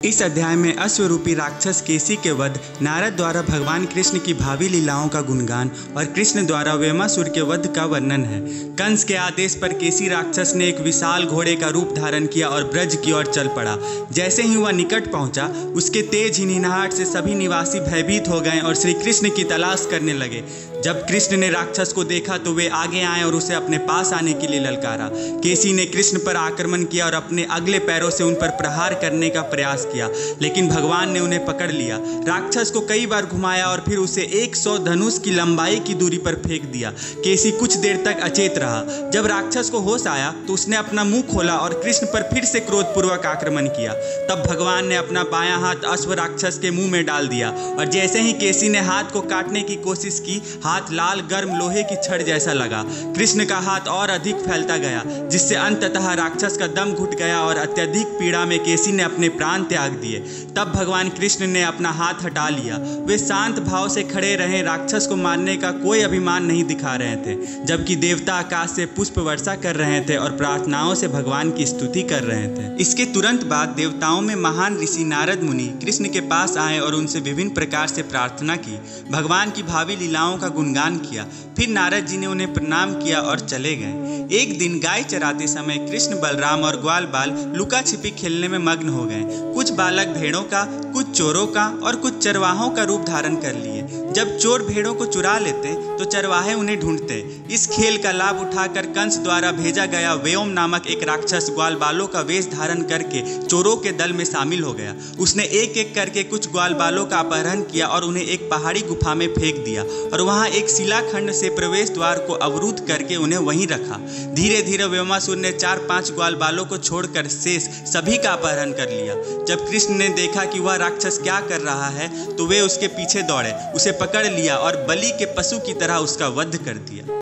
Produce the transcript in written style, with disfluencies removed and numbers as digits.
इस अध्याय में अश्वरूपी राक्षस केसी के वध, नारद द्वारा भगवान कृष्ण की भावी लीलाओं का गुणगान और कृष्ण द्वारा वेमासुर के वध का वर्णन है। कंस के आदेश पर केसी राक्षस ने एक विशाल घोड़े का रूप धारण किया और ब्रज की ओर चल पड़ा। जैसे ही वह निकट पहुंचा, उसके तेज हिनहिनाहट से सभी निवासी भयभीत हो गए और श्री कृष्ण की तलाश करने लगे। जब कृष्ण ने राक्षस को देखा तो वे आगे आए और उसे अपने पास आने के लिए ललकारा। केसी ने कृष्ण पर आक्रमण किया और अपने अगले पैरों से उन पर प्रहार करने का प्रयास किया, लेकिन भगवान ने उन्हें पकड़ लिया। राक्षस को कई बार घुमाया और फिर उसे 100 धनुष की लंबाई की दूरी पर फेंक दिया। केसी कुछ देर तक अचेत रहा। जब राक्षस को होश आया तो उसने अपना मुंह खोला और कृष्ण पर फिर से क्रोधपूर्वक आक्रमण किया। तब भगवान ने अपना बायां हाथ अश्व राक्षस के मुंह में डाल दिया और जैसे ही केसी ने हाथ को काटने की कोशिश की, हाथ लाल गर्म लोहे की छड़ जैसा लगा। कृष्ण का हाथ और अधिक फैलता गया, जिससे अंततः राक्षस का दम घुट गया और अत्यधिक पीड़ा में केसी ने अपने प्राण त्याग दिए। तब भगवान कृष्ण ने अपना हाथ हटा लिया। वे शांत भाव से खड़े रहे, राक्षस को मारने का कोई अभिमान नहीं दिखा रहे थे, जबकि देवता आकाश से पुष्प वर्षा कर रहे थे और प्रार्थनाओं से भगवान की स्तुति कर रहे थे। इसके तुरंत बाद देवताओं में महान ऋषि नारद मुनि कृष्ण के पास आए और उनसे विभिन्न प्रकार से प्रार्थना की, भगवान की भावी लीलाओं का गुणगान किया। फिर नारद जी ने उन्हें प्रणाम किया और चले गए। एक दिन गाय चराते समय कृष्ण, बलराम और ग्वाल बाल लुका छिपी खेलने में मग्न हो गए। कुछ बालक भेड़ों का, कुछ चोरों का और कुछ चरवाहों का रूप धारण कर लिए। जब चोर भेड़ों को चुरा लेते तो चरवाहे उन्हें ढूंढते। इस खेल का लाभ उठाकर कंस द्वारा भेजा गया व्योम नामक एक राक्षस ग्वाल बालों का वेश धारण करके चोरों के दल में शामिल हो गया। उसने एक एक करके कुछ ग्वाल बालों का अपहरण किया और उन्हें एक पहाड़ी गुफा में फेंक दिया और वहां एक शिलाखंड से प्रवेश द्वार को अवरुद्ध करके उन्हें वहीं रखा। धीरे धीरे वेमासुर ने 4-5 ग्वाल बालों को छोड़कर शेष सभी का अपहरण कर लिया। जब कृष्ण ने देखा कि वह राक्षस क्या कर रहा है तो वे उसके पीछे दौड़े, उसे पकड़ लिया और बलि के पशु की तरह उसका वध कर दिया।